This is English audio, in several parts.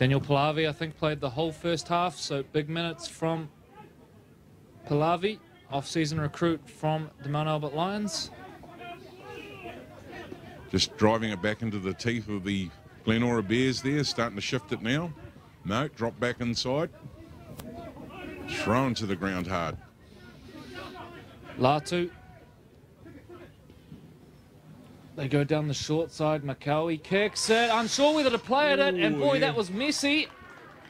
Daniel Pallavi, I think, played the whole first half, so big minutes from Pallavi, off-season recruit from the Mount Albert Lions. Just driving it back into the teeth of the Glenora Bears there, starting to shift it now. No, drop back inside. Thrown to the ground hard. Latu. They go down the short side. Makawi kicks it. Unsure whether to play at it, and boy, that was messy.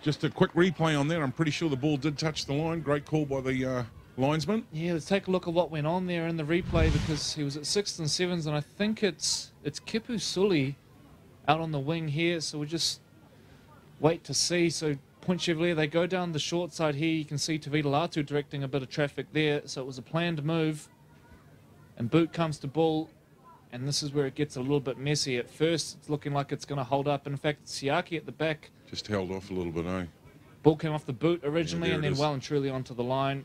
Just a quick replay on that. I'm pretty sure the ball did touch the line. Great call by the linesman. Yeah, let's take a look at what went on there in the replay, because he was at 6s and 7s, and I think it's Kipu Suli out on the wing here, so we'll just wait to see. So PtChev, they go down the short side here. You can see Tavita Latu directing a bit of traffic there, so it was a planned move. And boot comes to ball, and this is where it gets a little bit messy. At first, it's looking like it's going to hold up. In fact, Siaki at the back just held off a little bit, eh? Ball came off the boot originally, yeah, and then well and truly onto the line.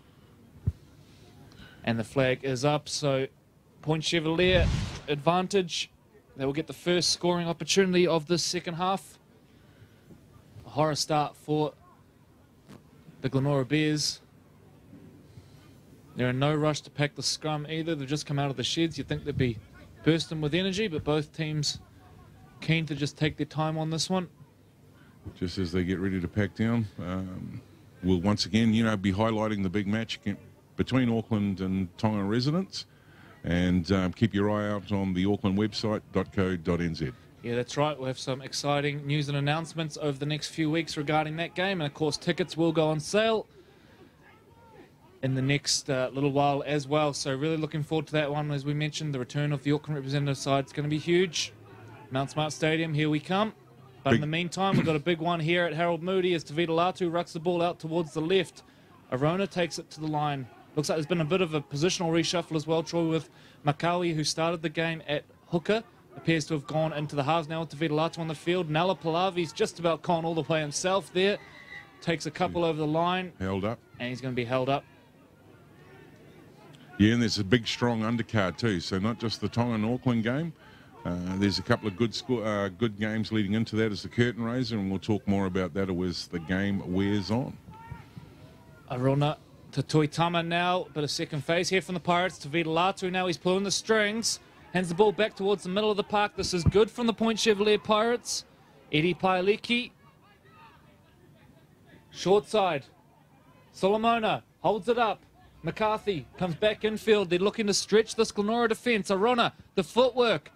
And the flag is up, so PtChev advantage. They will get the first scoring opportunity of this second half. A horror start for the Glenora Bears. They're in no rush to pack the scrum either. They've just come out of the sheds. You'd think they'd be bursting with energy, but both teams keen to just take their time on this one. Just as they get ready to pack down, we'll once again, be highlighting the big match between Auckland and Tonga residents, and keep your eye out on the Auckland website, .co.nz. Yeah, that's right. We'll have some exciting news and announcements over the next few weeks regarding that game, and of course tickets will go on sale in the next little while as well. So really looking forward to that one. As we mentioned, the return of the Auckland representative side is going to be huge. Mount Smart Stadium, here we come. But in the meantime, we've got a big one here at Harold Moody as Tavita Latu rucks the ball out towards the left. Arona takes it to the line. Looks like there's been a bit of a positional reshuffle as well, Troy, with Makawi, who started the game at hooker, appears to have gone into the halves now with Tavita Latu on the field. Nala Pallavi's just about gone all the way himself there. Takes a couple over the line. Held up. And he's going to be held up. Yeah, and there's a big, strong undercard too. So not just the Tonga and Auckland game. There's a couple of good games leading into that as the curtain raiser, and we'll talk more about that as the game wears on. Arona to Toitama now, but a second phase here from the Pirates. Tavita Latu now, he's pulling the strings. Hands the ball back towards the middle of the park. This is good from the PtChev Pirates. Eddie Pailiki. Short side. Solomona holds it up. McCarthy comes back infield. They're looking to stretch this Glenora defence. Arona, the footwork.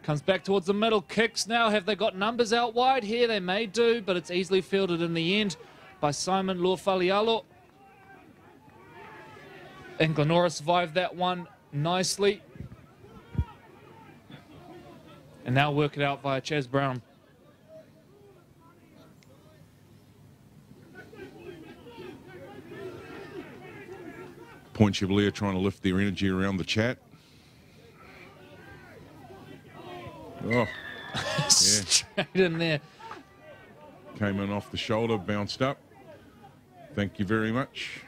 Comes back towards the middle. Kicks now. Have they got numbers out wide here? They may do, but it's easily fielded in the end by Simon Luafalialo. And Glenora survived that one nicely. And now work it out via Chaz Brown. PtChev trying to lift their energy around the chat. Oh, yeah. Straight in there. Came in off the shoulder, bounced up. Thank you very much.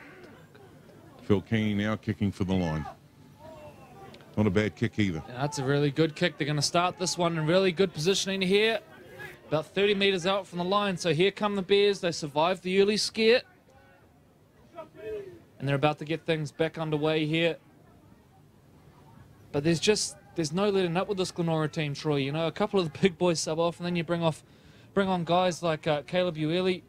Phil King now kicking for the line. Not a bad kick either. That's a really good kick. They're going to start this one in really good positioning here. About 30 metres out from the line. So here come the Bears. They survived the early scare. And they're about to get things back underway here. But there's no letting up with this Glenora team, Troy. You know, a couple of the big boys sub off, and then you bring on guys like Caleb Ueli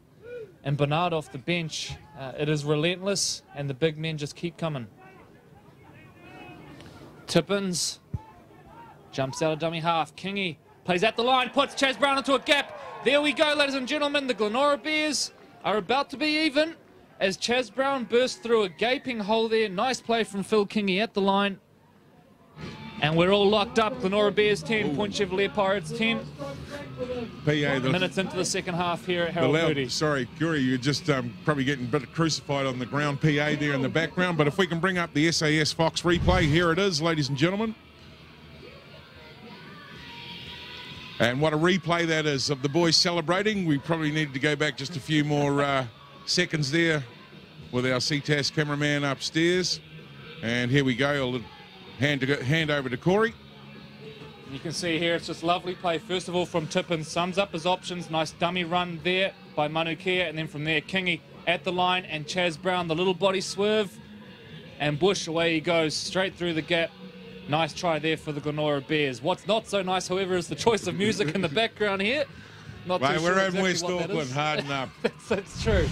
and Bernard off the bench. It is relentless, and the big men just keep coming. Tippins jumps out of dummy half. Kingy plays at the line, puts Chaz Brown into a gap. There we go, ladies and gentlemen. The Glenora Bears are about to be even as Chaz Brown bursts through a gaping hole there. Nice play from Phil Kingy at the line. And we're all locked up. Glenora Bears 10, PtChev Pirates 10. Minutes into the second half here at Harold Moody. Sorry, Curie, you're just probably getting a bit crucified on the ground. PA there in the background. But if we can bring up the SAS Fox replay, here it is, ladies and gentlemen. And what a replay that is of the boys celebrating. We probably needed to go back just a few more seconds there with our CTAS cameraman upstairs. And here we go. I'll hand over to Corey. You can see here it's just lovely play. First of all from Tippin, sums up his options. Nice dummy run there by Manukia, and then from there Kingy at the line and Chaz Brown, the little body swerve, and Bush away he goes straight through the gap. Nice try there for the Glenora Bears. What's not so nice, however, is the choice of music in the background here. Not too Mate, sure we're in exactly West what that Auckland, is. harden up. That's true.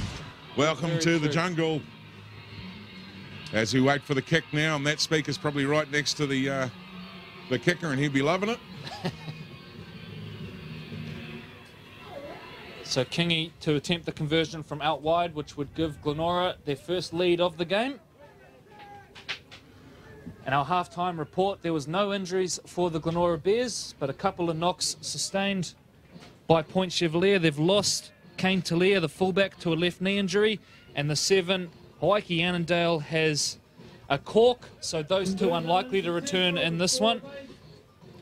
Welcome Very to the true. jungle. As we wait for the kick now, and that speaker's probably right next to the kicker, and he'll be loving it. So Kingy to attempt the conversion from out wide, which would give Glenora their first lead of the game. And our half-time report, there was no injuries for the Glenora Bears, but a couple of knocks sustained by Point Chevalier. They've lost Kane Talia, the fullback, to a left knee injury, and the 7, Hawaiki Annandale, has a cork, so those two unlikely to return in this one.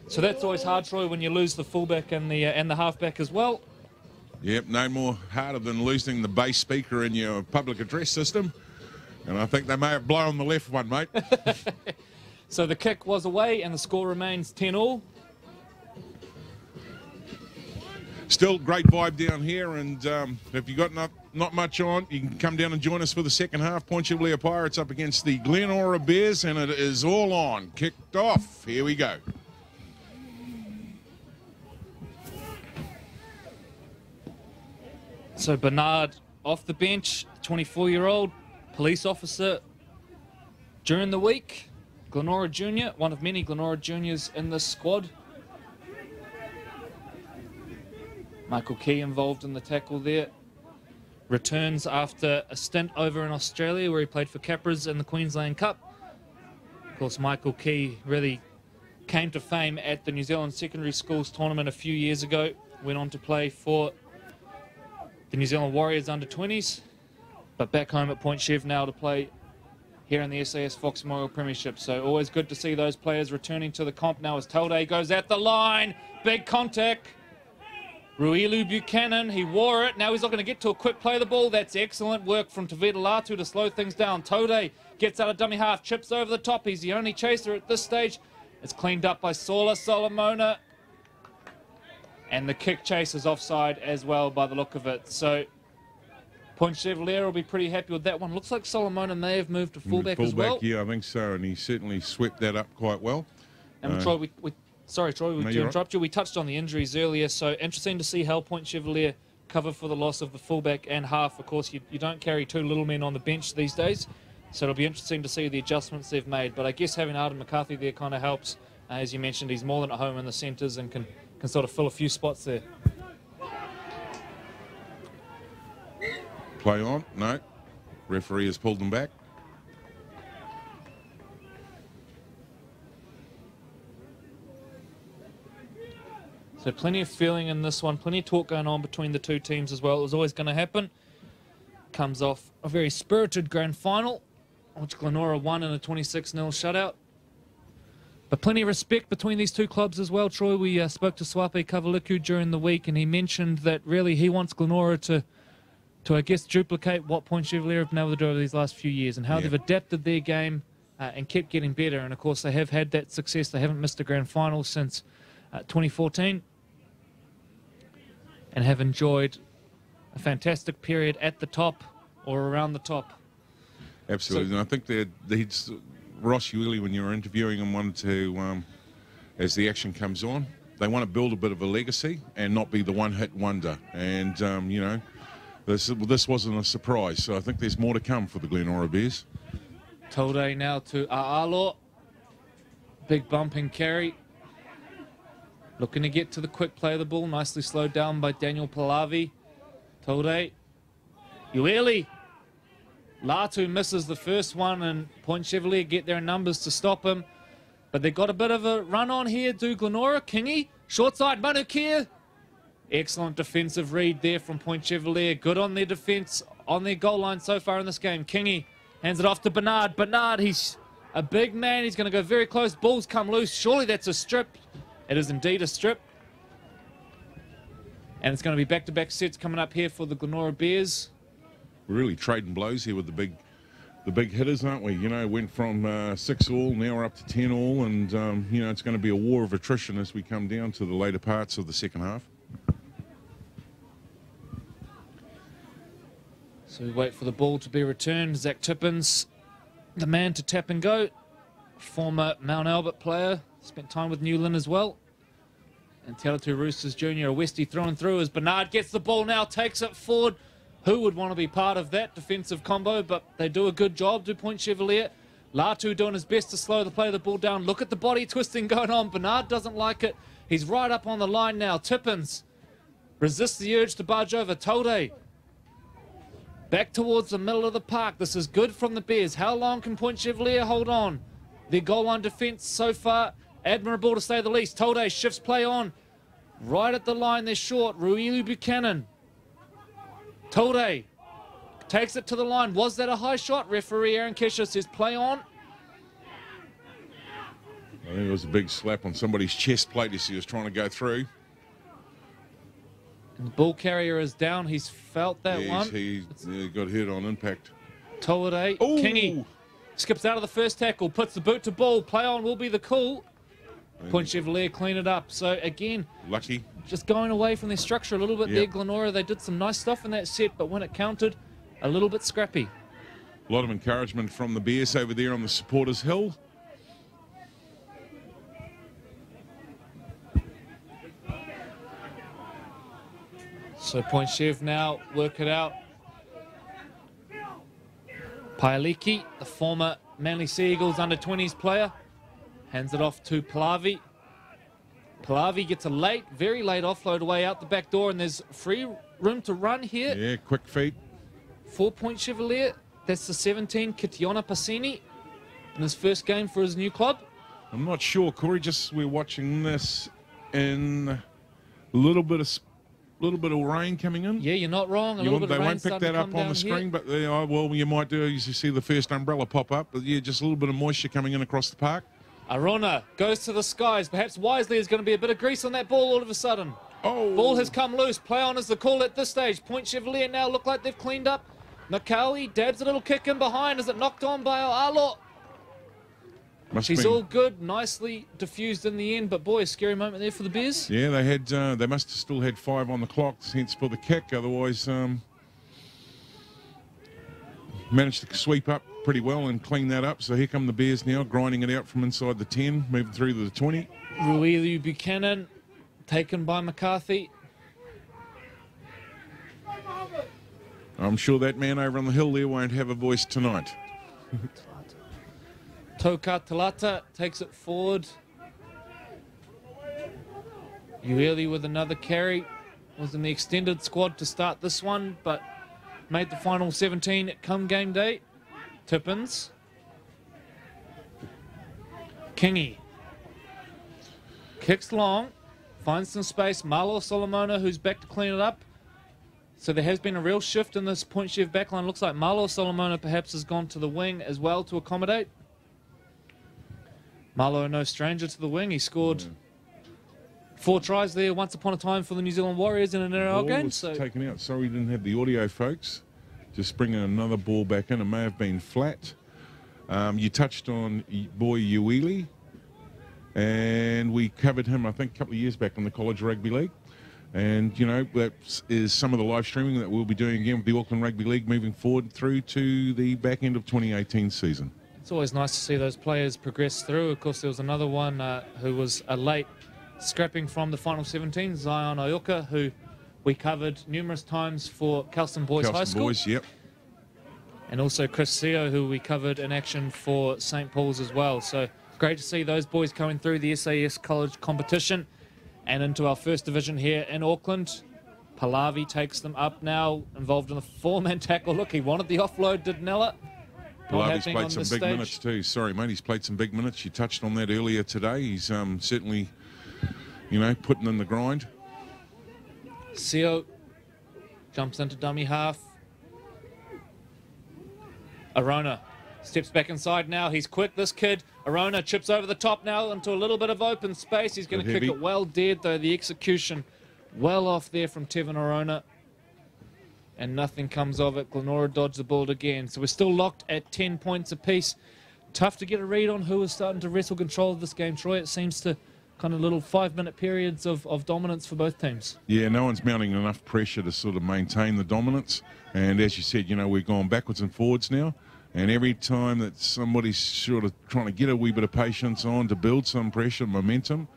So that's always hard, Troy, when you lose the fullback and the halfback as well. Yep, no more harder than losing the bass speaker in your public address system. And I think they may have blown the left one, mate. So the kick was away and the score remains 10-all. Still great vibe down here, and if you've got not much on, you can come down and join us for the second half. Point Chevalier Pirates up against the Glenora Bears, and it is all on. Kicked off. Here we go. So Bernard off the bench, 24-year-old police officer during the week. Glenora Junior, one of many Glenora Juniors in this squad. Michael Key involved in the tackle there. Returns after a stint over in Australia where he played for Capras in the Queensland Cup. Of course, Michael Key really came to fame at the New Zealand Secondary Schools tournament a few years ago. Went on to play for the New Zealand Warriors under-20s, but back home at Point Chev now to play here in the SAS Fox Memorial Premiership. So always good to see those players returning to the comp now as Talde goes at the line. Big contact. Ruilu Buchanan, he wore it. Now he's not going to get to a quick play of the ball. That's excellent work from Taveta Latu to slow things down. Tode gets out of dummy half, chips over the top. He's the only chaser at this stage. It's cleaned up by Sola Solomona. And the kick chase is offside as well by the look of it. So Point Chevalier will be pretty happy with that one. Looks like Solomona may have moved to fullback as well. Yeah, I think so, and he certainly swept that up quite well. And Troy, sorry, Troy, to interrupt you. We touched on the injuries earlier, so interesting to see how Point Chevalier cover for the loss of the fullback and half. Of course, you don't carry two little men on the bench these days, so it'll be interesting to see the adjustments they've made. But I guess having Arden McCarthy there kind of helps. As you mentioned, he's more than at home in the centres and can sort of fill a few spots there. Play on? No. Referee has pulled them back. So plenty of feeling in this one, plenty of talk going on between the two teams as well. It was always going to happen. Comes off a very spirited grand final, which Glenora won in a 26-0 shutout. But plenty of respect between these two clubs as well, Troy. We spoke to Swape Kavaliku during the week, and he mentioned that really he wants Glenora to I guess, duplicate what Point Chevalier have been able to do over these last few years and how they've adapted their game and kept getting better. And, of course, they have had that success. They haven't missed a grand final since 2014 and have enjoyed a fantastic period at the top or around the top. Absolutely. So, and I think Ross Yuili, when you were interviewing him, wanted to, as the action comes on, they want to build a bit of a legacy and not be the one-hit wonder. And, you know, this wasn't a surprise, so I think there's more to come for the Glenora Bears. Tolde now to Aalo. Big bumping carry. Looking to get to the quick play of the ball. Nicely slowed down by Daniel Palavi. Tolde. Ueli. Latu misses the first one, and Point Chevalier get their numbers to stop him. But they've got a bit of a run on here. Do Glenora. Kingy. Short side. Manukia. Excellent defensive read there from Point Chevalier. Good on their defence, on their goal line so far in this game. Kingy hands it off to Bernard. Bernard, he's a big man. He's going to go very close. Ball's come loose. Surely that's a strip. It is indeed a strip. And it's going to be back-to-back sets coming up here for the Glenora Bears. We're really trading blows here with the the big hitters, aren't we? You know, went from 6 all, now we're up to 10 all, and, you know, it's going to be a war of attrition as we come down to the later parts of the second half. So we wait for the ball to be returned. Zach Tippins, the man to tap and go. Former Mount Albert player, spent time with Newland as well. And Telatu Roosters Jr., a Westie through and through as Bernard gets the ball now, takes it forward. Who would want to be part of that defensive combo? But they do a good job, do Point Chevalier. Latu doing his best to slow the play of the ball down. Look at the body twisting going on. Bernard doesn't like it. He's right up on the line now. Tippins resists the urge to barge over. Tode back towards the middle of the park. This is good from the Bears. How long can Point Chevalier hold on? Their goal line defence so far, admirable to say the least. Tode shifts play on. Right at the line, they're short. Ruilu Buchanan. Tode takes it to the line. Was that a high shot? Referee Aaron Kesher says play on. I think it was a big slap on somebody's chest plate as he was trying to go through. And the ball carrier is down. He's felt that one. He got hit on impact. Tode. Kingy skips out of the first tackle, puts the boot to ball. Play on will be the call. Point Chevalier clean it up. So again, lucky. Just going away from their structure a little bit there, Glenora. They did some nice stuff in that set, but when it counted, a little bit scrappy. A lot of encouragement from the Bears over there on the supporters' hill. So Point Chev now work it out. Pailiki, the former Manly Sea Eagles under-20s player, hands it off to Palavi. Palavi gets a very late offload away out the back door, and there's free room to run here. Yeah, quick feet. 4 Point Chevalier. That's the 17, Kitiona Passini, in his first game for his new club. I'm not sure, Corey. We're watching this in a little bit of rain coming in. Yeah, you're not wrong. They won't pick that up on the screen, but well, you might do as you see the first umbrella pop up. But yeah, just a little bit of moisture coming in across the park. Arona goes to the skies. Perhaps wisely there's going to be a bit of grease on that ball all of a sudden. Oh. Ball has come loose. Play on is the call at this stage. Point Chevalier now look like they've cleaned up. Nakawi dabs a little kick in behind. Is it knocked on by Alo? She's all good, nicely diffused in the end, but boy, a scary moment there for the Bears. Yeah, they must have still had 5 on the clock, hence for the kick. Otherwise, managed to sweep up pretty well and clean that up. So here come the Bears now, grinding it out from inside the 10, moving through to the 20. Ruilu Buchanan, taken by McCarthy. I'm sure that man over on the hill there won't have a voice tonight. Toka Talata takes it forward. Ueli with another carry. Was in the extended squad to start this one, but made the final 17 come game day. Tippins. Kingy. Kicks long. Finds some space. Marlo Solomona, who's back to clean it up. So there has been a real shift in this Point Chev backline. Looks like Marlo Solomona perhaps has gone to the wing as well to accommodate. Marlo, no stranger to the wing. He scored 4 tries there once upon a time for the New Zealand Warriors in an NRL game. So taken out. Sorry we didn't have the audio, folks. Just bringing another ball back in. It may have been flat. You touched on boy Ueli, and we covered him, I think, a couple of years back in the College Rugby League. And, you know, that is some of the live streaming that we'll be doing again with the Auckland Rugby League moving forward through to the back end of 2018 season. It's always nice to see those players progress through. Of course, there was another one who was a late scrapping from the final 17, Zion Ioka, who we covered numerous times for Kelston Boys High School. Boys, yep. And also Chris Seo, who we covered in action for St. Paul's as well. So great to see those boys coming through the SAS college competition and into our first division here in Auckland. Palavi takes them up now, involved in a 4-man tackle. Look, he wanted the offload, did Nella. Palavi's played some big minutes too. Sorry, mate, he's played some big minutes. You touched on that earlier today. He's certainly, you know, putting in the grind. Seo jumps into dummy half. Arona steps back inside now. He's quick, this kid. Arona chips over the top now into a little bit of open space. He's going to kick it well dead, though. The execution well off there from Tevin Arona. and nothing comes of it. Glenora dodged the ball again. So we're still locked at 10 points apiece. Tough to get a read on who is starting to wrestle control of this game, Troy. It seems to kind of little 5-minute periods of dominance for both teams. Yeah, no one's mounting enough pressure to sort of maintain the dominance. And as you said, you know, we're going backwards and forwards now. And every time that somebody's sort of trying to get a wee bit of patience on to build some pressure, momentum,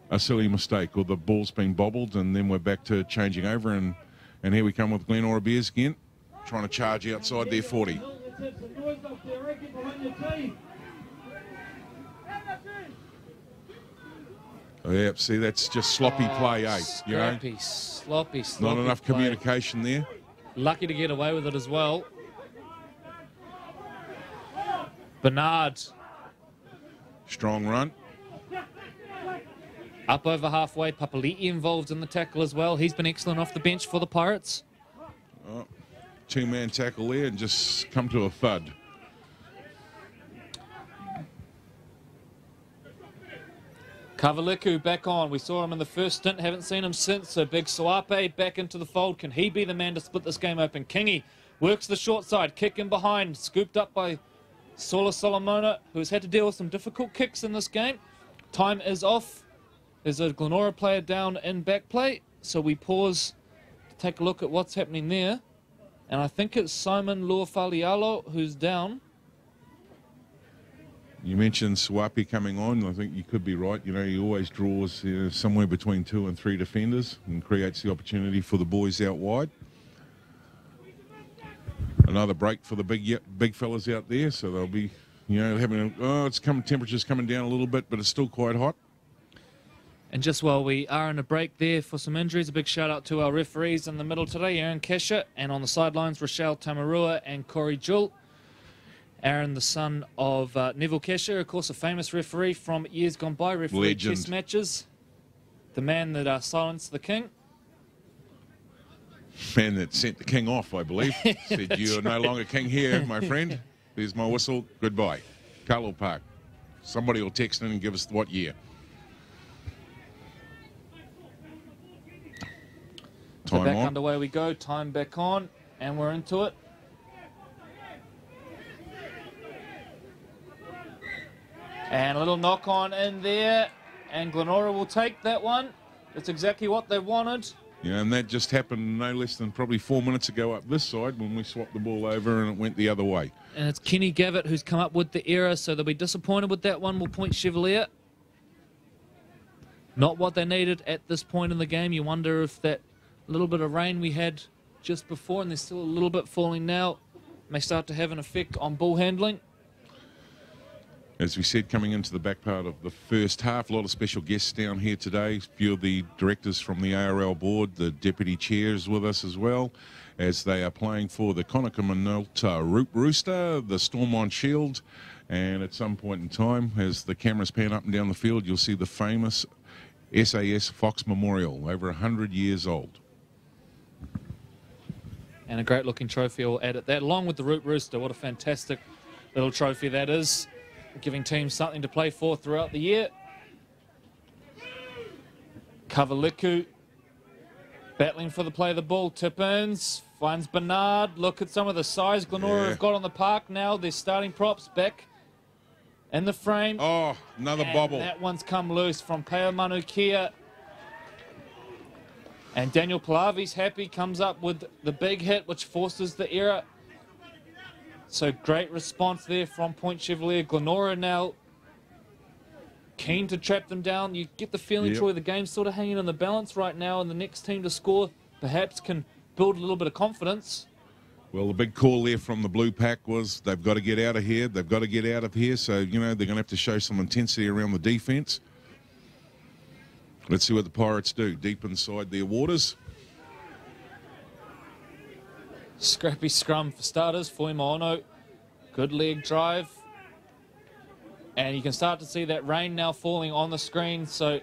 a silly mistake, or the ball's been bobbled, and then we're back to changing over. And here we come with Glenora Bears again, trying to charge outside their 40. Oh, yeah, see, that's just sloppy play, eh? You know? Sloppy Not enough play. communication there. Lucky to get away with it as well. Bernard. Strong run. Up over halfway. Papali'i involved in the tackle as well. He's been excellent off the bench for the Pirates. Oh, two-man tackle there and just come to a thud. Kavaliku back on. We saw him in the first stint. Haven't seen him since. So Big Suape back into the fold. Can he be the man to split this game open? Kingi works the short side. Kick in behind. Scooped up by Sola Solomona, who's had to deal with some difficult kicks in this game. Time is off. There's a Glenora player down in back play. So we pause to take a look at what's happening there. And I think it's Simon Luafalialo who's down. You mentioned Swapi coming on. I think you could be right. You know, he always draws somewhere between 2 and 3 defenders and creates the opportunity for the boys out wide. Another break for the big fellas out there, so they'll be, you know, having temperature's coming down a little bit, but it's still quite hot. And just while we are in a break there for some injuries, a big shout out to our referees in the middle today, Aaron Kesher, and on the sidelines, Rochelle Tamarua and Corey Jewell. Aaron, the son of Neville Kesher, of course, a famous referee from years gone by, referee chess matches. The man that silenced the king. Man that sent the king off, I believe. Said, "You are no longer king here, my friend. There's my whistle. Goodbye." Carlo Park. Somebody will text in and give us what year. So Time back on. underway we go. Time back on, and we're into it. And a little knock on in there, and Glenora will take that one. That's exactly what they wanted. Yeah, and that just happened no less than probably 4 minutes ago up this side when we swapped the ball over and it went the other way. And it's Kenny Gavitt who's come up with the error, so they'll be disappointed with that one. Will point Chevalier. Not what they needed at this point in the game. You wonder if that little bit of rain we had just before, and there's still a little bit falling now, may start to have an effect on ball handling. As we said, coming into the back part of the first half, a lot of special guests down here today. A few of the directors from the ARL board, the deputy chairs with us as well, as they are playing for the Connacht Minolta Root Rooster, the Stormont Shield, and at some point in time, as the cameras pan up and down the field, you'll see the famous SAS Fox Memorial, over 100 years old. And a great looking trophy will add it. That along with the Root Rooster, what a fantastic little trophy that is. Giving teams something to play for throughout the year. Kavaliku battling for the play of the ball. Tippins finds Bernard. Look at some of the size Glenora have got on the park now. Their starting props back in the frame. Oh, another bobble. That one's come loose from Peo Manukia. And Daniel Palavi's happy, comes up with the big hit, which forces the error. So great response there from Point Chevalier. Glenora now keen to trap them down. You get the feeling, Troy, the game's sort of hanging in the balance right now, and the next team to score perhaps can build a little bit of confidence. Well, the big call there from the blue pack was they've got to get out of here. They've got to get out of here. So, you know, they're going to have to show some intensity around the defence. Let's see what the Pirates do deep inside their waters. Scrappy scrum for starters. Fuimono, good leg drive. And you can start to see that rain now falling on the screen. So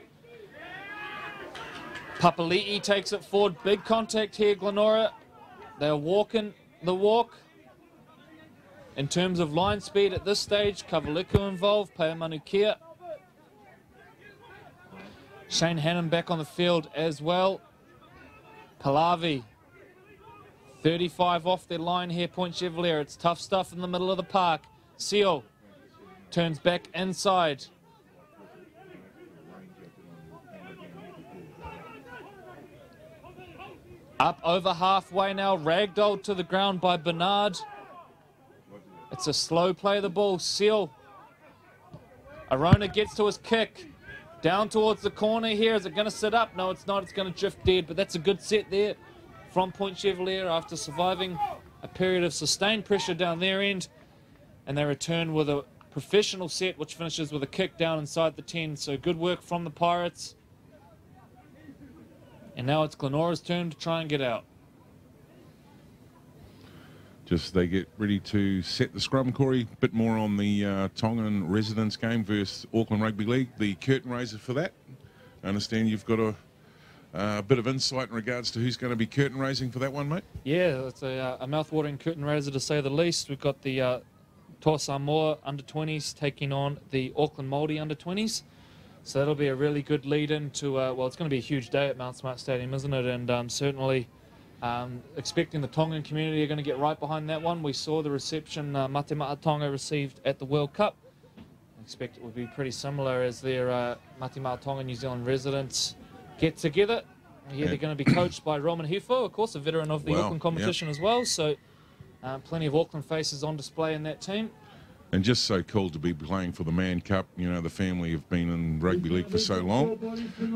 Papali'i takes it forward. Big contact here, Glenora. They're walking the walk. In terms of line speed at this stage, Kavaliku involved, Peo Manukia. Shane Hannon back on the field as well. Palavi 35 off their line here, Point Chevalier. It's tough stuff in the middle of the park. Seal turns back inside. Up over halfway now, ragdolled to the ground by Bernard. It's a slow play of the ball. Seal. Arona gets to his kick. Down towards the corner here. Is it going to sit up? No, it's not. It's going to drift dead, but that's a good set there from Point Chevalier after surviving a period of sustained pressure down their end. And they return with a professional set, which finishes with a kick down inside the 10. So good work from the Pirates. And now it's Glenora's turn to try and get out. Just they get ready to set the scrum, Corey. A bit more on the Tongan residents game versus Auckland Rugby League. The curtain raiser for that. I understand you've got a bit of insight in regards to who's going to be curtain raising for that one, mate. Yeah, it's a mouth-watering curtain raiser to say the least. We've got the Toa Samoa under-20s taking on the Auckland Māori under-20s. So that'll be a really good lead-in to, well, it's going to be a huge day at Mount Smart Stadium, isn't it? And certainly expecting the Tongan community are going to get right behind that one. We saw the reception Mate Ma'a Tonga received at the World Cup. I expect it would be pretty similar as their Mate Ma'a Tonga New Zealand residents get together. Here they're going to be coached by Roman Hefo, of course, a veteran of the Auckland competition as well. So plenty of Auckland faces on display in that team. And just so cool to be playing for the Man Cup. You know, the family have been in rugby league for so long.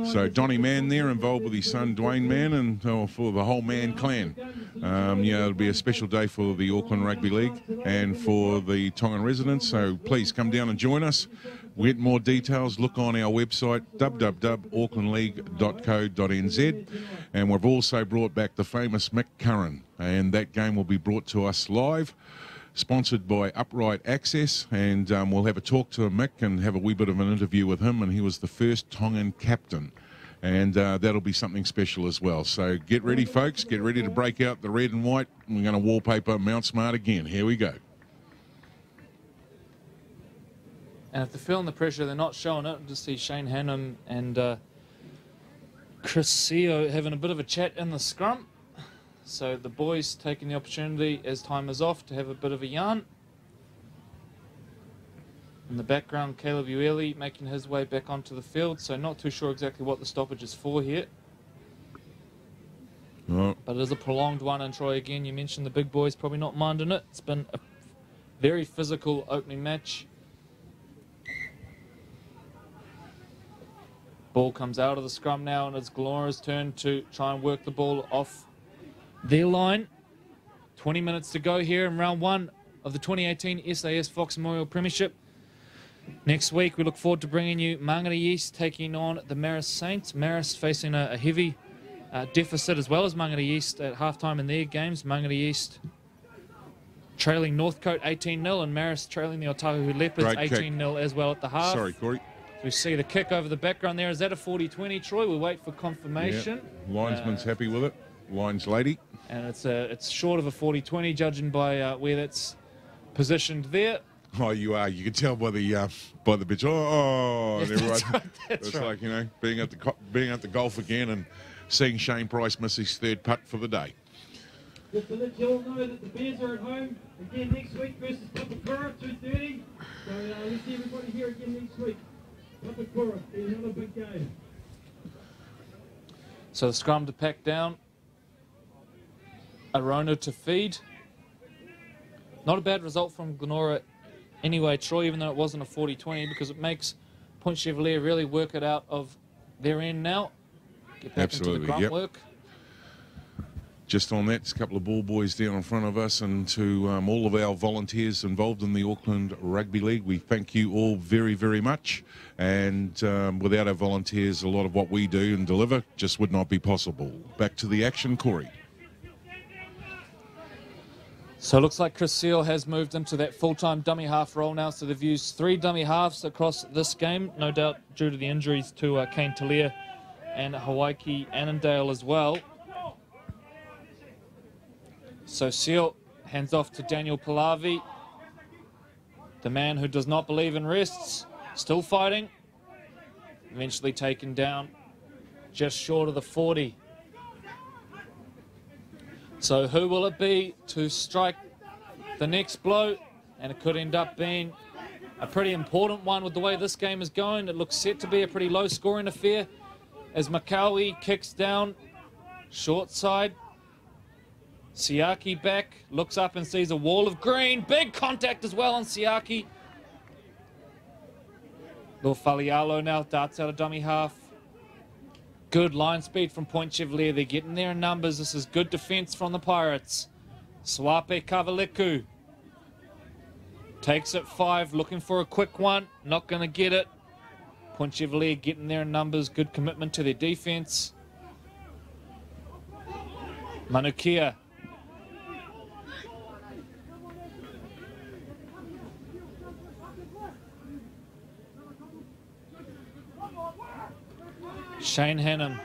So Donny Mann there involved with his son Dwayne Mann and for the whole Mann clan. You know, it'll be a special day for the Auckland Rugby League and for the Tongan residents. So please come down and join us. We get more details. Look on our website, www.aucklandleague.co.nz. And we've also brought back the famous Mick Curran. And that game will be brought to us live. Sponsored by Upright Access, and we'll have a talk to Mick and have a wee bit of an interview with him, and he was the first Tongan captain, and that'll be something special as well. So get ready, folks, get ready to break out the red and white. We're going to wallpaper Mount Smart again. Here we go. And if they're feeling the pressure, they're not showing it. Just see Shane Hannum and Chris Seo having a bit of a chat in the scrum. So the boys taking the opportunity as time is off to have a bit of a yarn. In the background, Caleb Ueli making his way back onto the field. So not too sure exactly what the stoppage is for here. Oh. But it is a prolonged one. And Troy, again, you mentioned the big boys probably not minding it. It's been a very physical opening match. Ball comes out of the scrum now, and it's Glenora's turn to try and work the ball off their line. 20 minutes to go here in round one of the 2018 SAS Fox Memorial Premiership. Next week, we look forward to bringing you Mangere East taking on the Marist Saints. Marist facing a heavy deficit as well as Mangere East at halftime in their games. Mangere East trailing Northcote 18-0 and Marist trailing the Otahu Leopards 18-0 as well at the half. Sorry, Corey. We see the kick over the background there. Is that a 40-20, Troy? We'll wait for confirmation. Yeah. Linesman's happy with it. Lines lady. And it's short of a 40-20, judging by where that's positioned there. Oh, you are. You can tell by the pitch. Oh, and everyone. That's right. That's it's right. like, you know, being at the golf again and seeing Shane Price miss his third putt for the day. Just to let you all know that the Bears are at home again next week versus Papakura, 2:30. So let's see everybody here again next week. Papakura, another big game. So the scrum to pack down. Arona to feed. Not a bad result from Glenora anyway, Troy, even though it wasn't a 40-20, because it makes Point Chevalier really work it out of their end now. Get back into the grunt work. Just on that, there's a couple of ball boys down in front of us, and to all of our volunteers involved in the Auckland Rugby League, we thank you all very, very much. And without our volunteers, a lot of what we do and deliver just would not be possible. Back to the action, Corey. So it looks like Chris Seal has moved into that full-time dummy half role now. So they've used 3 dummy halves across this game, no doubt due to the injuries to Kane Talia and Hawaii Annandale as well. So Seal hands off to Daniel Pallavi, the man who does not believe in rests, still fighting, eventually taken down just short of the 40. So who will it be to strike the next blow? And it could end up being a pretty important one with the way this game is going. It looks set to be a pretty low-scoring affair as Makawi kicks down, short side. Siaki back, looks up and sees a wall of green. Big contact as well on Siaki. Lil Falialo now darts out of dummy half. Good line speed from PtChev. They're getting there in numbers. This is good defense from the Pirates. Swape Kavaliku takes it 5, looking for a quick one. Not going to get it. PtChev getting there in numbers. Good commitment to their defense. Manukia. Shane Hannum.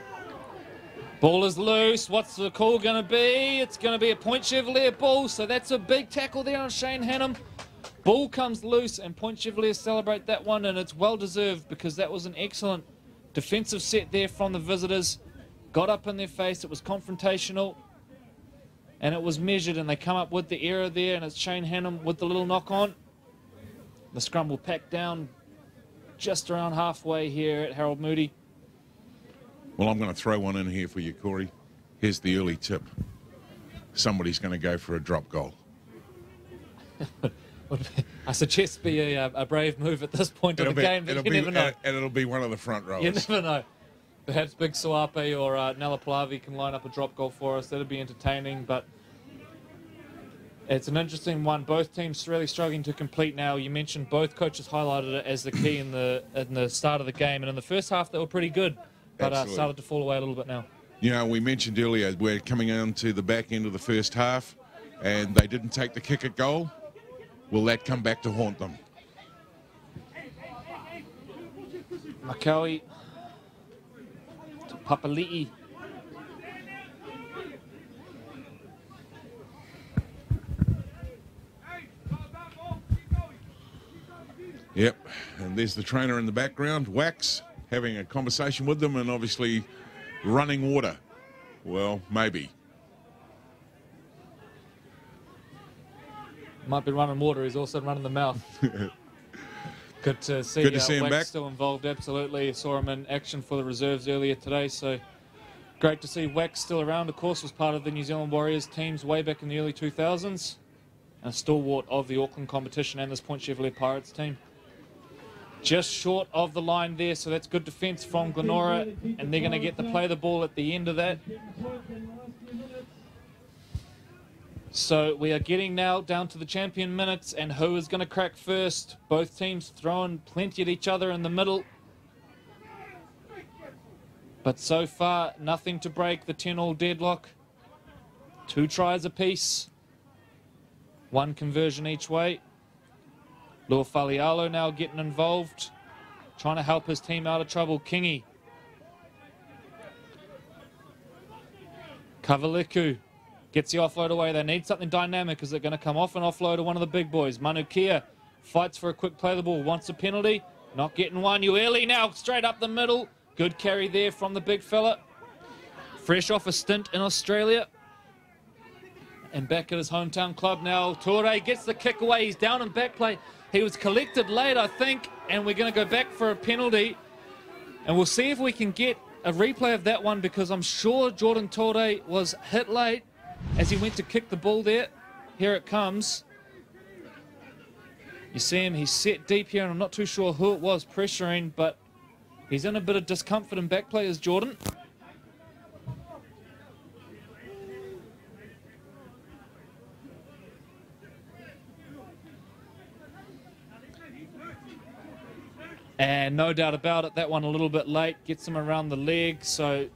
Ball is loose. What's the call going to be? It's going to be a PtChev ball. So that's a big tackle there on Shane Hannum. Ball comes loose and PtChev celebrate that one, and it's well deserved because that was an excellent defensive set there from the visitors. Got up in their face. It was confrontational and it was measured, and they come up with the error there, and it's Shane Hannum with the little knock on. The scrum will pack down just around halfway here at Harold Moody. Well, I'm going to throw one in here for you, Corey. Here's the early tip. Somebody's going to go for a drop goal. I suggest be a brave move at this point of the game, but you never know. And it'll be one of the front rowers. You never know. Perhaps Big Suape or Nalaplavi can line up a drop goal for us. That'd be entertaining, but it's an interesting one. Both teams really struggling to complete now. You mentioned both coaches highlighted it as the key in the start of the game, and in the first half they were pretty good, but started to fall away a little bit now. You know, we mentioned earlier we're coming on to the back end of the first half, and they didn't take the kick at goal. Will that come back to haunt them? Makawi to Papali'i. Yep, and there's the trainer in the background, Wax, having a conversation with them and obviously running water. Well, maybe. Might be running water. He's also running the mouth. Good to see him Wax back. still involved, absolutely. Saw him in action for the reserves earlier today, so great to see Wax still around. Of course, was part of the New Zealand Warriors teams way back in the early 2000s. A stalwart of the Auckland competition and this PtChev Pirates team. Just short of the line there, so that's good defence from Glenora, and they're going to get to play the ball at the end of that. So we are getting now down to the champion minutes, and who is going to crack first? Both teams throwing plenty at each other in the middle. But so far, nothing to break the 10-all deadlock. 2 tries apiece. 1 conversion each way. Lua Falialo now getting involved, trying to help his team out of trouble. Kingi. Kavaliku gets the offload away. They need something dynamic as they're going to come off and offload to one of the big boys. Manukia fights for a quick play of the ball. Wants a penalty. Not getting one. Ueli now straight up the middle. Good carry there from the big fella. Fresh off a stint in Australia. And back at his hometown club now. Torre gets the kick away. He's down in back play. He was collected late, I think. And we're going to go back for a penalty. And we'll see if we can get a replay of that one, because I'm sure Jordan Torre was hit late as he went to kick the ball there. Here it comes. You see him, he's set deep here, and I'm not too sure who it was pressuring, but he's in a bit of discomfort in back play as Jordan. And no doubt about it, that one a little bit late, gets him around the leg, so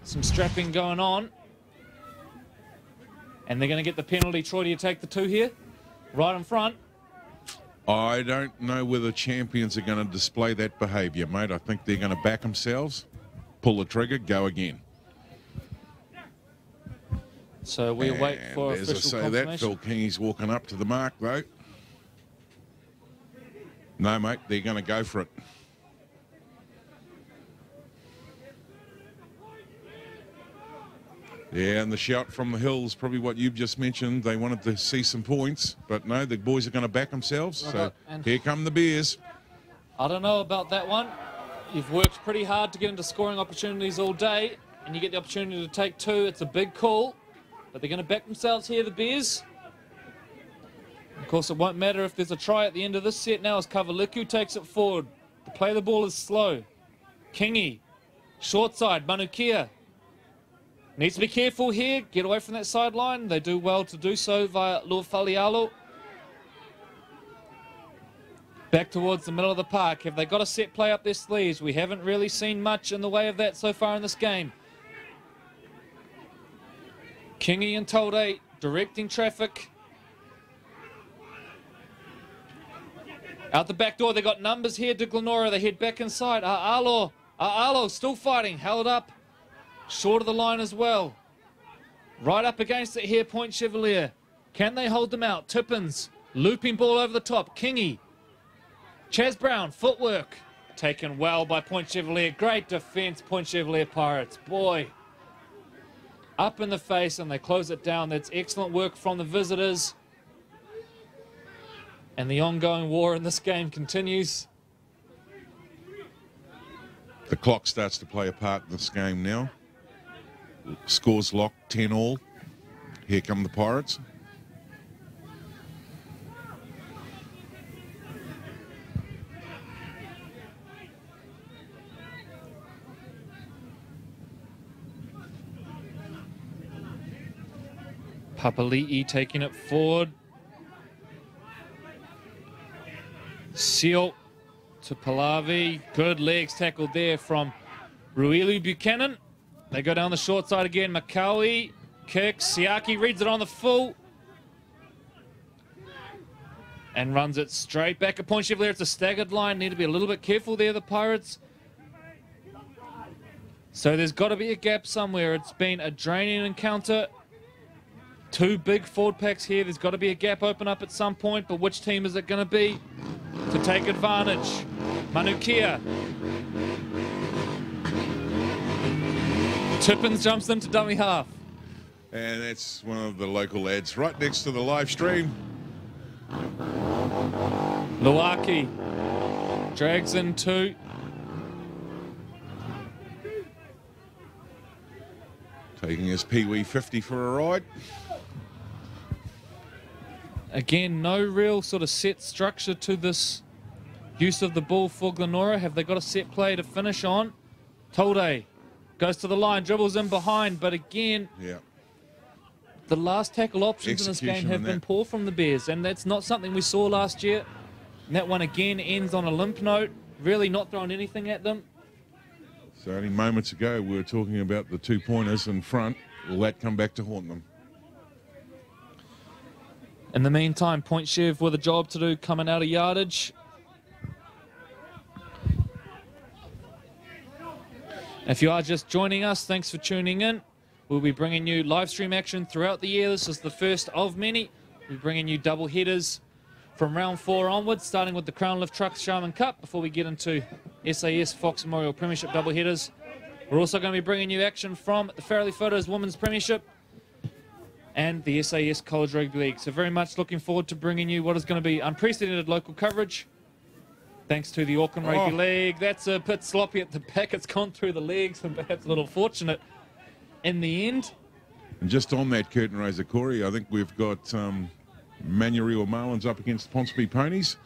some strapping going on. And they're going to get the penalty. Troy, do you take the 2 here? Right in front. I don't know whether champions are going to display that behaviour, mate. I think they're going to back themselves, pull the trigger, go again. So we wait for official confirmation. That Phil Kingi's walking up to the mark, though. No, mate, they're going to go for it. Yeah, and the shout from the hills, probably what you've just mentioned. They wanted to see some points, but no, the boys are going to back themselves. So here come the Bears. I don't know about that one. You've worked pretty hard to get into scoring opportunities all day, and you get the opportunity to take two. It's a big call, but they're going to back themselves here, the Bears. Of course, it won't matter if there's a try at the end of this set now as Kavaliku takes it forward. The play of the ball is slow. Kingi, short side, Manukia. Needs to be careful here, get away from that sideline. They do well to do so via Luafalialo. Back towards the middle of the park. Have they got a set play up their sleeves? We haven't really seen much in the way of that so far in this game. Kingi and Tolde directing traffic. Out the back door, they got numbers here to Glenora. They head back inside. A'alo still fighting, held up. Short of the line as well. Right up against it here, Point Chevalier. Can they hold them out? Tippins, looping ball over the top. Kingi. Chaz Brown, footwork. Taken well by Point Chevalier. Great defense, Point Chevalier Pirates. Boy. Up in the face, and they close it down. That's excellent work from the visitors. And the ongoing war in this game continues. The clock starts to play a part in this game now. Scores locked, 10-all. Here come the Pirates. Papali'i taking it forward. Seal to Pallavi. Good legs tackled there from Ruilu Buchanan. They go down the short side again. Makawi kicks. Siaki reads it on the full. And runs it straight back at Point Chevalier. It's a staggered line. Need to be a little bit careful there, the Pirates. So there's got to be a gap somewhere. It's been a draining encounter. Two big forward packs here. There's got to be a gap open up at some point. But which team is it going to be to take advantage? Manukia. Tippins jumps into dummy half. And that's one of the local lads right next to the live stream. Luaki drags in two. Taking his Pee-wee 50 for a ride. Again, no real sort of set structure to this use of the ball for Glenora. Have they got a set play to finish on? Tolde goes to the line, dribbles in behind, but again, the last tackle options in this game have been poor from the Bears, and that's not something we saw last year. And that one again ends on a limp note, really not throwing anything at them. So only moments ago we were talking about the 2-pointers in front. Will that come back to haunt them? In the meantime, Point Chev with a job to do coming out of yardage. If you are just joining us, thanks for tuning in. We'll be bringing you live stream action throughout the year. This is the first of many. We're bringing you double headers from round 4 onwards, starting with the Crown Lift Trucks Sharman Cup before we get into SAS Fox Memorial Premiership double headers. We're also going to be bringing you action from the Farrelly Photos Women's Premiership and the SAS College Rugby League. So very much looking forward to bringing you what is going to be unprecedented local coverage. Thanks to the Auckland Rugby League. That's a bit sloppy at the back. It's gone through the legs and perhaps a little fortunate in the end. And just on that curtain raiser, Corey, I think we've got Manurewa Marlins up against Ponsonby Ponies.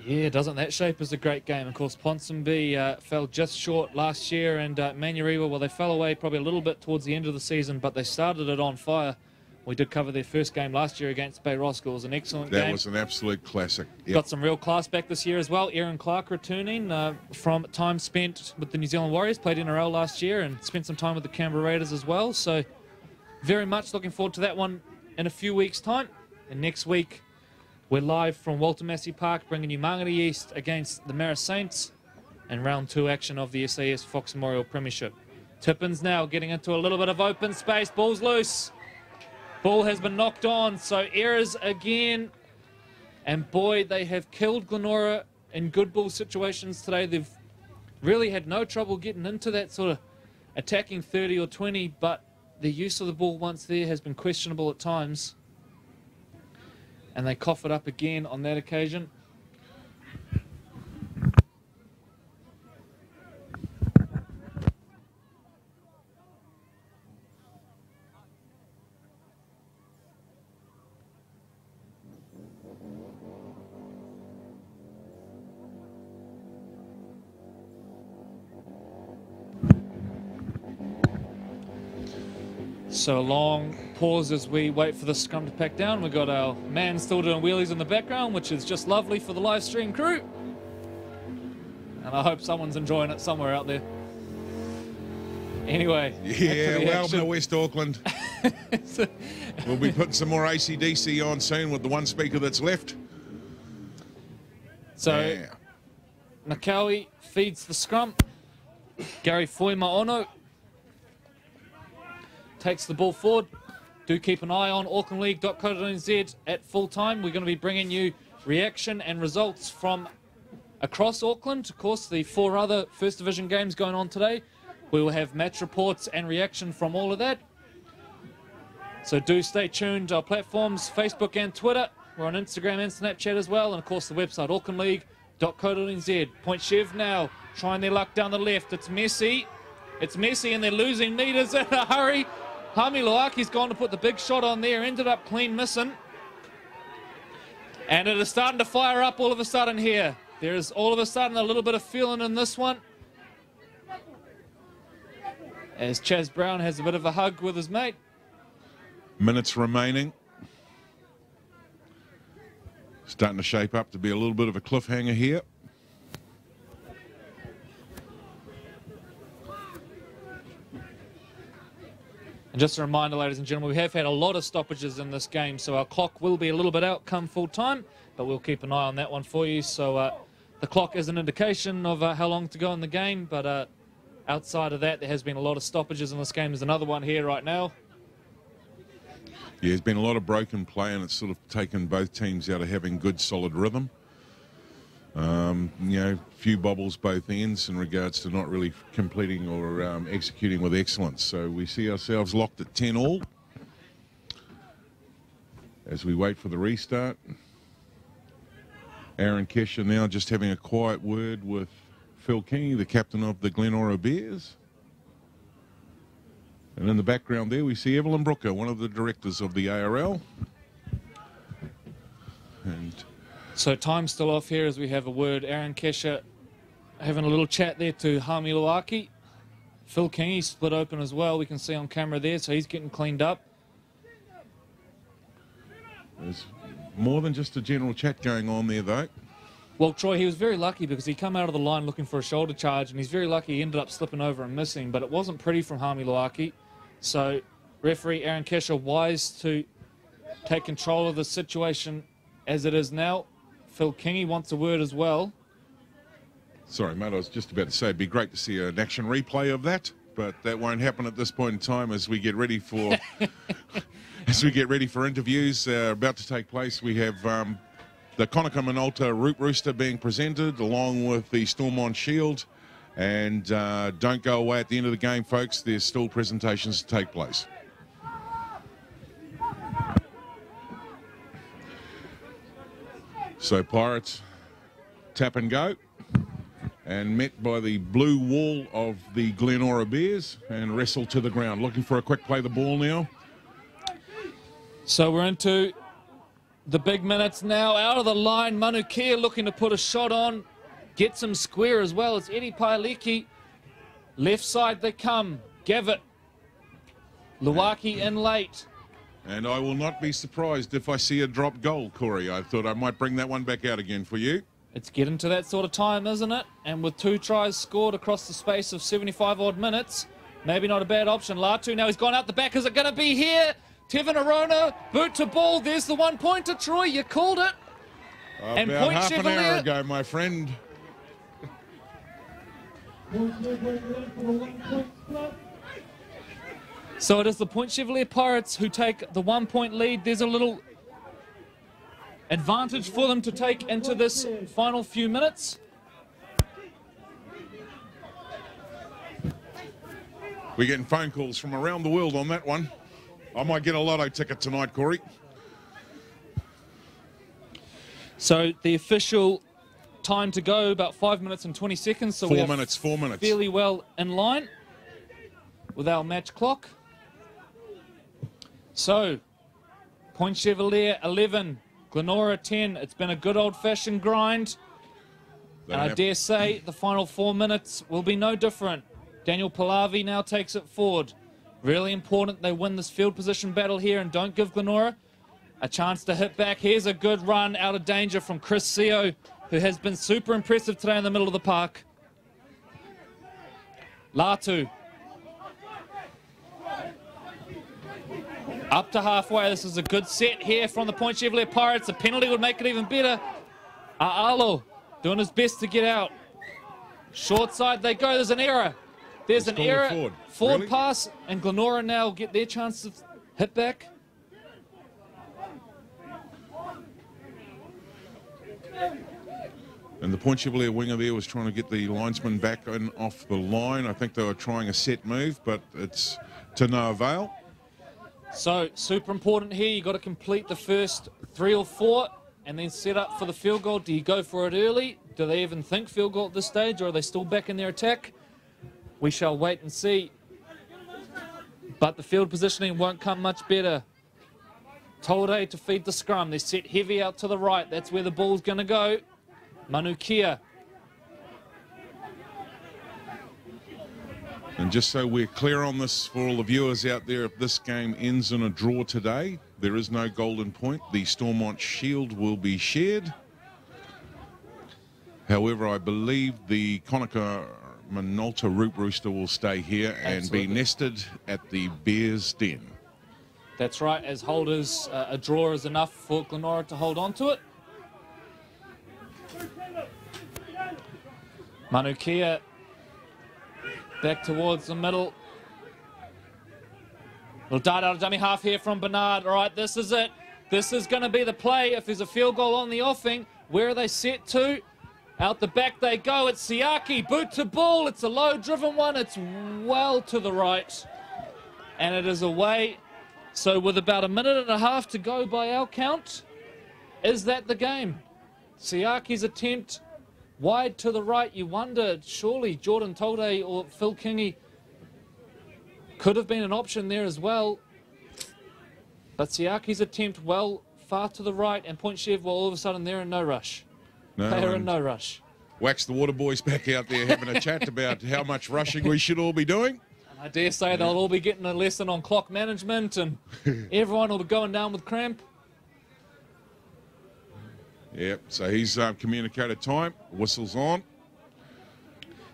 Yeah, doesn't that shape as a great game? Of course, Ponsonby fell just short last year, and Manurewa, well, they fell away probably a little bit towards the end of the season, but they started it on fire. We did cover their first game last year against Bay Roscoe. It was an excellent game. That was an absolute classic. Yep. Got some real class back this year as well. Aaron Clark returning from time spent with the New Zealand Warriors. Played NRL last year and spent some time with the Canberra Raiders as well. So very much looking forward to that one in a few weeks' time. And next week, we're live from Walter Massey Park, bringing you Mangere East against the Mara Saints and round 2 action of the SAS Fox Memorial Premiership. Tippins now getting into a little bit of open space. Ball's loose. Ball has been knocked on, so errors again. And boy, they have killed Glenora in good ball situations today. They've really had no trouble getting into that sort of attacking 30 or 20, but the use of the ball once there has been questionable at times. And they cough it up again on that occasion. So a long pause as we wait for the scrum to pack down. We've got our man still doing wheelies in the background, which is just lovely for the live stream crew. And I hope someone's enjoying it somewhere out there. Anyway. Yeah, welcome to West Auckland. We'll be putting some more AC/DC on soon with the one speaker that's left. So, yeah. Nakawi feeds the scrum. Gary Foima-Ono takes the ball forward. Do keep an eye on aucklandleague.co.nz at full time. We're going to be bringing you reaction and results from across Auckland. Of course, the 4 other First Division games going on today. We will have match reports and reaction from all of that. So do stay tuned to our platforms, Facebook and Twitter. We're on Instagram and Snapchat as well. And of course, the website, aucklandleague.co.nz. PtChev now trying their luck down the left. It's messy. It's messy and they're losing meters in a hurry. Hami Loaki's gone to put the big shot on there, ended up clean missing. And it is starting to fire up all of a sudden here. There is all of a sudden a little bit of feeling in this one. As Chaz Brown has a bit of a hug with his mate. Minutes remaining. Starting to shape up to be a little bit of a cliffhanger here. And just a reminder, ladies and gentlemen, we have had a lot of stoppages in this game, so our clock will be a little bit out come full time, but we'll keep an eye on that one for you. So the clock is an indication of how long to go in the game, but outside of that, there has been a lot of stoppages in this game. There's another one here right now. Yeah, there's been a lot of broken play, and it's sort of taken both teams out of having good, solid rhythm. You know, few bobbles both ends in regards to not really completing or executing with excellence. So we see ourselves locked at 10-all as we wait for the restart. Aaron Kesher now just having a quiet word with Phil King, the captain of the Glenora Bears. And in the background there we see Evelyn Brooker, one of the directors of the ARL. And so time's still off here as we have a word. Aaron Kesher having a little chat there to Hami Loaki. Phil King, he's split open as well. We can see on camera there, so he's getting cleaned up. There's more than just a general chat going on there, though. Well, Troy, he was very lucky because he came out of the line looking for a shoulder charge, and he's very lucky he ended up slipping over and missing, but it wasn't pretty from Hami Loaki. So referee Aaron Kesher wise to take control of the situation as it is now. Phil Kingy wants a word as well. Sorry, mate, I was just about to say it'd be great to see an action replay of that, but that won't happen at this point in time as we get ready for interviews about to take place. We have the Conaka Minolta Root Rooster being presented along with the Stormont Shield. And don't go away at the end of the game, folks. There's still presentations to take place. So Pirates tap and go, and met by the blue wall of the Glenora Bears and wrestle to the ground. Looking for a quick play the ball now. So we're into the big minutes now. Out of the line, Manu Kia looking to put a shot on. Gets him square as well. It's Eddie Pailiki. Left side they come. Gavitt. Luaki in late. And I will not be surprised if I see a drop goal, Corey. I thought I might bring that one back out again for you. It's getting to that sort of time, isn't it? And with 2 tries scored across the space of 75-odd minutes, maybe not a bad option. Latu, now he's gone out the back. Is it going to be here? Tevin Arona, boot to ball. There's the one-pointer, Troy. You called it. And about half an hour ago, my friend. So it is the Point Chevalier Pirates who take the 1-point lead. There's a little advantage for them to take into this final few minutes. We're getting phone calls from around the world on that one. I might get a lotto ticket tonight, Corey. So the official time to go, about 5 minutes and 20 seconds. So 4 minutes, 4 minutes. Fairly well in line with our match clock. So, Point Chevalier 11, Glenora 10. It's been a good old-fashioned grind. And I dare say the final 4 minutes will be no different. Daniel Pallavi now takes it forward. Really important they win this field position battle here and don't give Glenora a chance to hit back. Here's a good run out of danger from Chris Seo, who has been super impressive today in the middle of the park. Latu. Up to halfway. This is a good set here from the Point Chevalier Pirates. A penalty would make it even better. A'alo doing his best to get out. Short side they go. There's an error. There's an error. Forward really? Pass, and Glenora now get their chance to hit back. And the Point Chevalier winger there was trying to get the linesman back in off the line. I think they were trying a set move, but it's to no avail. So, super important here. You've got to complete the first 3 or 4 and then set up for the field goal. Do you go for it early? Do they even think field goal at this stage, or are they still back in their attack? We shall wait and see. But the field positioning won't come much better. Tolde to feed the scrum. They're set heavy out to the right. That's where the ball's going to go. Manukia. And just so we're clear on this for all the viewers out there, if this game ends in a draw today, there is no golden point. The Stormont Shield will be shared. However, I believe the Conacher Minolta Root Rooster will stay here and be nested at the Bears Den. That's right, as holders, a draw is enough for Glenora to hold on to it. Manukia back towards the middle. Little dart out of dummy half here from Bernard. All right, this is it. This is going to be the play. If there's a field goal on the offing, where are they set to? Out the back they go. It's Siaki. Boot to ball. It's a low-driven one. It's well to the right. And it is away. So with about 1.5 minutes to go by our count, is that the game? Siaki's attempt wide to the right. You wonder, surely Jordan Tolde or Phil Kingy could have been an option there as well. But Siaki's attempt well far to the right, and Point Chev, well, all of a sudden they're in no rush. No, they're in no rush. Wax the Water Boys back out there having a chat about how much rushing we should all be doing. And I dare say they'll all be getting a lesson on clock management, and everyone will be going down with cramp. Yep, so he's communicated time. Whistle's on.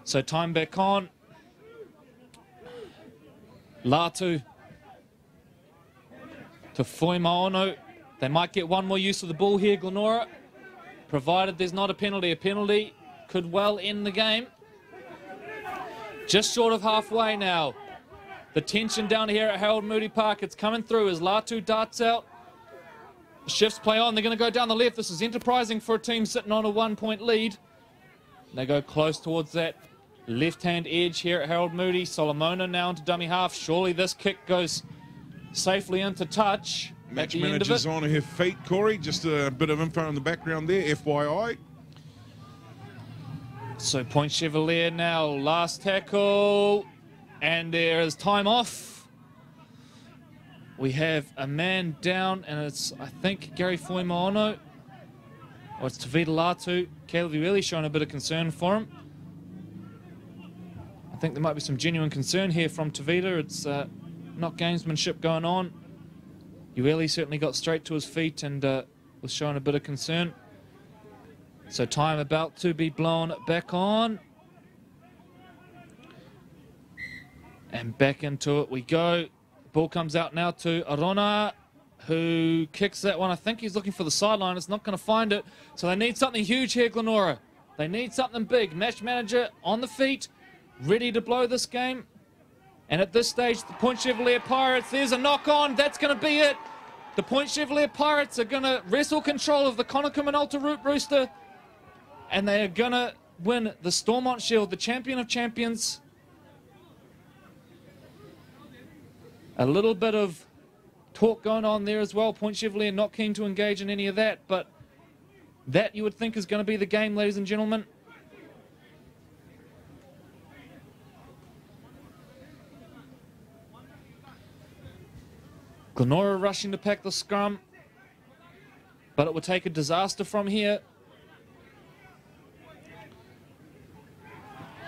So time back on. Latu to Foimaono. They might get one more use of the ball here, Glenora, provided there's not a penalty. A penalty could well end the game. Just short of halfway now. The tension down here at Harold Moody Park, it's coming through as Latu darts out. Shifts play on. They're going to go down the left. This is enterprising for a team sitting on a 1-point lead. They go close towards that left-hand edge here at Harold Moody. Solomona now into dummy half. Surely this kick goes safely into touch. Match manager's on her feet, Corey. Just a bit of info in the background there, FYI. So Point Chevalier now, last tackle. And there is time off. We have a man down, and it's, I think, Gary Foimaono. Or it's Tavita Latu. Caleb really showing a bit of concern for him. I think there might be some genuine concern here from Tavita. It's not gamesmanship going on. Ueli certainly got straight to his feet and was showing a bit of concern. So time about to be blown back on. And back into it we go. Ball comes out now to Arona, who kicks that one. I think he's looking for the sideline. It's not going to find it. So they need something huge here, Glenora. They need something big. Match manager on the feet, ready to blow this game. And at this stage, the Point Chevalier Pirates, there's a knock on. That's going to be it. The Point Chevalier Pirates are going to wrestle control of the Conacher Minolta Root Rooster. And they are going to win the Stormont Shield, the champion of champions. A little bit of talk going on there as well. PtChev not keen to engage in any of that, but that you would think is going to be the game, ladies and gentlemen. Glenora rushing to pack the scrum, but it would take a disaster from here.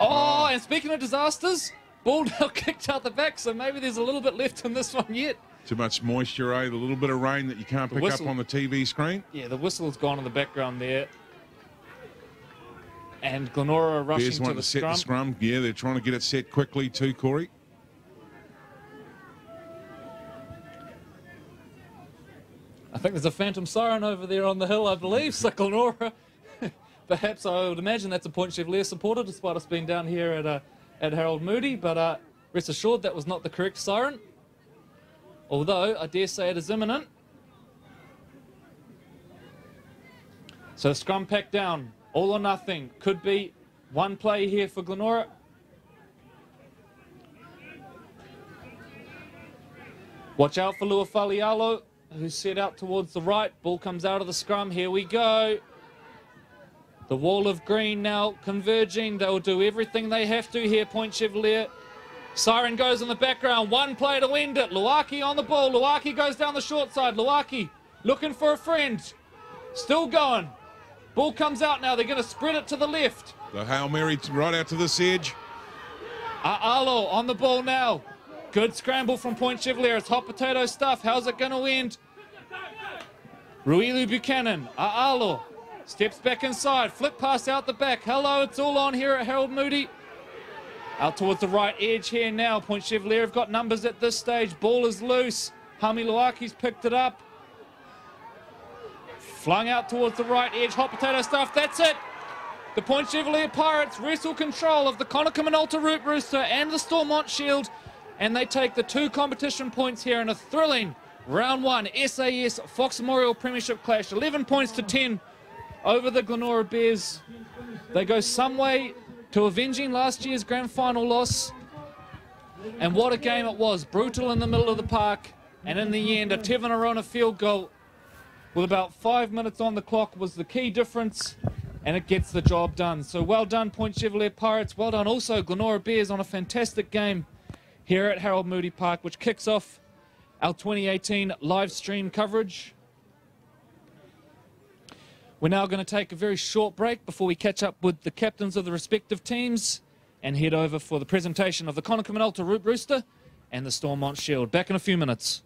Oh, and speaking of disasters, ball now kicked out the back, so maybe there's a little bit left in this one yet. Too much moisture, eh? The little bit of rain that you can't pick up on the TV screen. Yeah, the whistle has gone in the background there. And Glenora rushing to the set scrum. the scrum. Yeah, they're trying to get it set quickly too, Corey. I think there's a phantom siren over there on the hill, I believe. So Glenora, perhaps I would imagine that's a PtChev supporter, despite us being down here at Harold Moody. But rest assured, that was not the correct siren. Although, I dare say it is imminent. So scrum packed down, all or nothing. Could be one play here for Glenora. Watch out for Luafalialo, who's set out towards the right. Ball comes out of the scrum. Here we go. The wall of green now converging. They'll do everything they have to here, PtChev. Siren goes in the background. One play to end it. Luaki on the ball. Luaki goes down the short side. Luaki looking for a friend. Still going. Ball comes out now. They're going to spread it to the left. The Hail Mary right out to this edge. A'alo on the ball now. Good scramble from PtChev. It's hot potato stuff. How's it going to end? Ruilu Buchanan. A'alo steps back inside. Flick pass out the back. Hello, it's all on here at Harold Moody. Out towards the right edge here now. PtChev have got numbers at this stage. Ball is loose. Hami Luaki's picked it up. Flung out towards the right edge. Hot potato stuff. That's it. The PtChev Pirates wrestle control of the Conakry Minolta Root Rooster and the Stormont Shield. And they take the 2 competition points here in a thrilling round 1 SAS Fox Memorial Premiership clash. 11 points to 10 over the Glenora Bears. They go some way to avenging last year's grand final loss. And what a game it was. Brutal in the middle of the park. And in the end, a Tevin Arona field goal with about 5 minutes on the clock was the key difference. And it gets the job done. So well done, PtChev Pirates. Well done also, Glenora Bears, on a fantastic game here at Harold Moody Park, which kicks off our 2018 live stream coverage. We're now going to take a very short break before we catch up with the captains of the respective teams and head over for the presentation of the Conakry Minolta Root Rooster and the Stormont Shield. Back in a few minutes.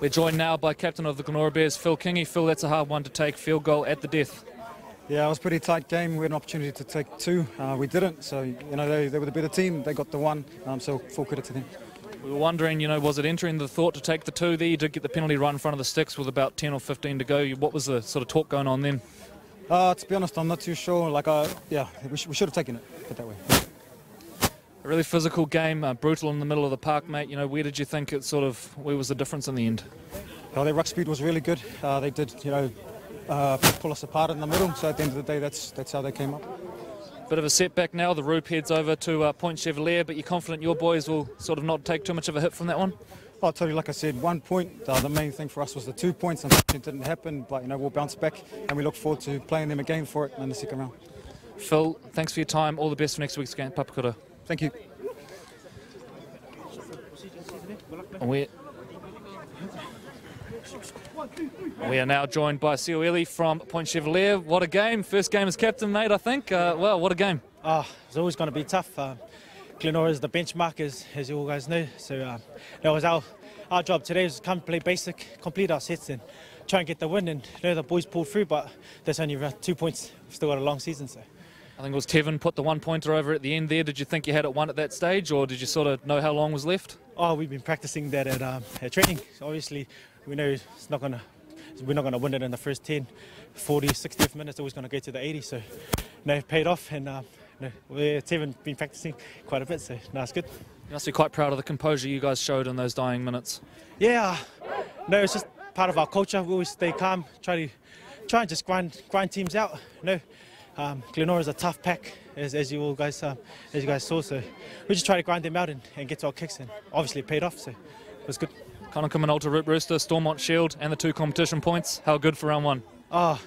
We're joined now by captain of the Glenora Bears, Phil Kingy. Phil, that's a hard one to take, field goal at the death. Yeah, it was a pretty tight game. We had an opportunity to take 2. We didn't, so you know they were the better team. They got the 1, so full credit to them. We were wondering, you know, was it entering the thought to take the 2 there? You did get the penalty right in front of the sticks with about 10 or 15 to go. What was the sort of talk going on then? To be honest, I'm not too sure. Yeah, we should have taken it, put it that way. A really physical game, brutal in the middle of the park, mate. You know, where did you think where was the difference in the end? Their ruck speed was really good. They did, pull us apart in the middle. So at the end of the day, that's how they came up. Bit of a setback now. The Roop heads over to PtChev, but you're confident your boys will sort of not take too much of a hit from that one? I'll tell you, like I said, 1 point. The main thing for us was the 2 points. Unfortunately, it didn't happen, but we'll bounce back, and we look forward to playing them again for it in the second round. Phil, thanks for your time. All the best for next week's game. Papakura. Thank you. We are now joined by Sioeli from PtChev. What a game. First game as captain, mate, I think. Well, what a game. It's always going to be tough. Glenora is the benchmark, as you all guys know. So that was our job today, was come play basic, complete our sets and try and get the win. And the boys pulled through, but there's only 2 points. We've still got a long season. So I think it was Tevin put the 1-pointer over at the end there. Did you think you had it won at that stage, or did you sort of know how long was left? We've been practicing that at training. So obviously, we know we're not going to win it in the first 10, 40, 60th minutes. It's always going to go to the 80. So it paid off, and Tevin been practicing quite a bit. So it's good. You must be quite proud of the composure you guys showed in those dying minutes. Yeah, it's just part of our culture. We always stay calm, try and just grind teams out. Glenora is a tough pack, as you guys saw. So we just try to grind them out and get to our kicks, and obviously it paid off. So it was good. Conakry Minolta, Roop Rooster, Stormont Shield, and the 2 competition points. How good for round 1? That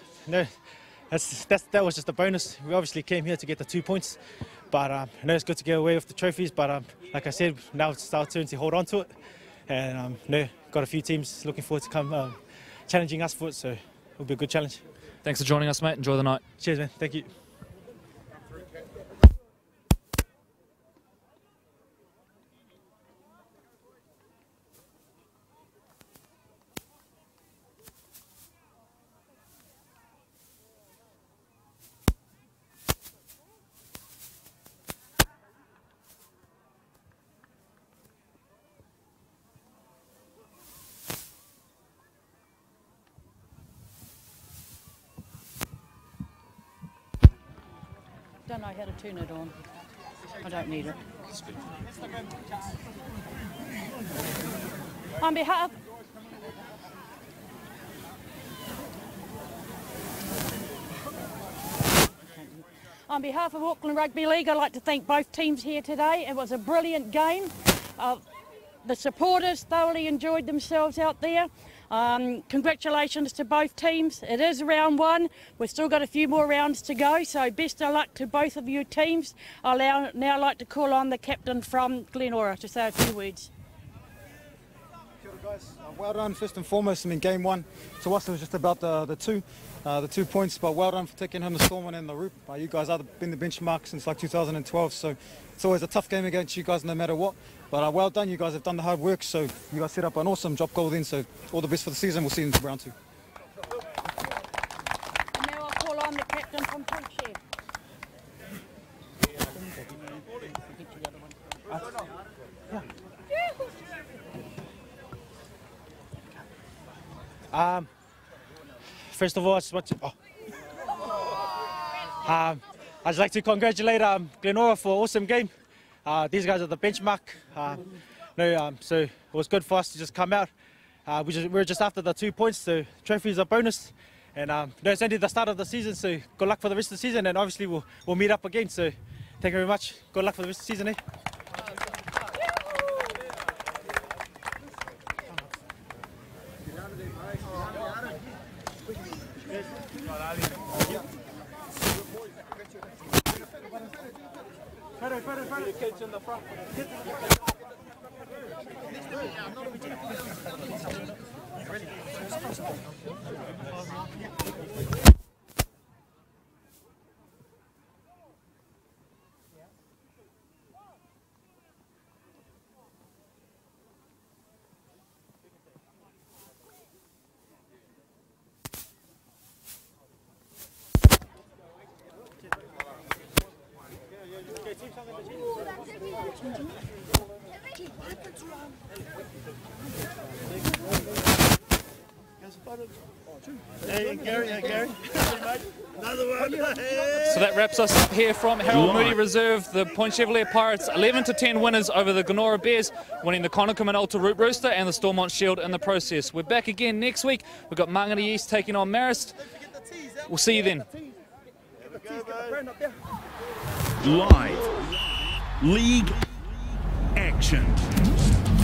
was just a bonus. We obviously came here to get the 2 points, but it's good to get away with the trophies. But like I said, now it's our turn to hold on to it, and got a few teams looking forward to come challenging us for it. So it'll be a good challenge. Thanks for joining us, mate. Enjoy the night. Cheers, man. Thank you. Don't know how to turn it on. I don't need it. On behalf of Auckland Rugby League, I'd like to thank both teams here today. It was a brilliant game. The supporters thoroughly enjoyed themselves out there. Congratulations to both teams. It is round 1. We've still got a few more rounds to go, so best of luck to both of you teams. I'll now like to call on the captain from Glenora to say a few words. Kia ora, guys. Well done, first and foremost. Game 1 to us it was just about the 2 points, but well done for taking home the Stormont and the Roop. You guys have been the benchmark since like 2012, so it's always a tough game against you guys no matter what. But well done, you guys have done the hard work, so you guys set up an awesome job goal then, so all the best for the season. We'll see you in round 2. And now I'll call on the captain from PtChev. First of all, I just want to. I'd just like to congratulate Glenora for an awesome game. These guys are the benchmark. So it was good for us to just come out. We're just after the 2 points, so trophy is a bonus. And it's only the start of the season, so good luck for the rest of the season. And obviously we'll meet up again. So thank you very much. Good luck for the rest of the season. Kids in the front. Hey, Gary. Another one. So that wraps us up here from Harold Moody Reserve. The Point Chevrolet Pirates 11-10 winners over the Glenora Bears, winning the Conakry Minolta Root Rooster and the Stormont Shield in the process. We're back again next week. We've got Mangere East taking on Marist. We'll see you then. Live league action.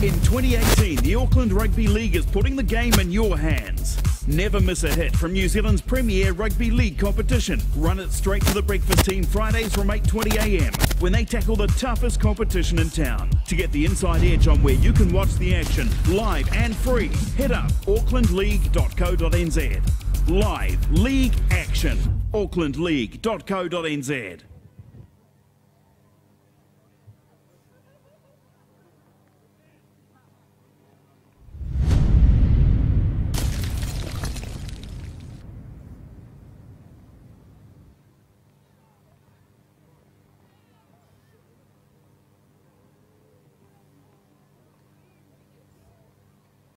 In 2018, the Auckland Rugby League is putting the game in your hands. Never miss a hit from New Zealand's premier rugby league competition. Run it straight to the breakfast team Fridays from 8:20 a.m. when they tackle the toughest competition in town. To get the inside edge on where you can watch the action live and free, head up aucklandleague.co.nz. Live league action. aucklandleague.co.nz.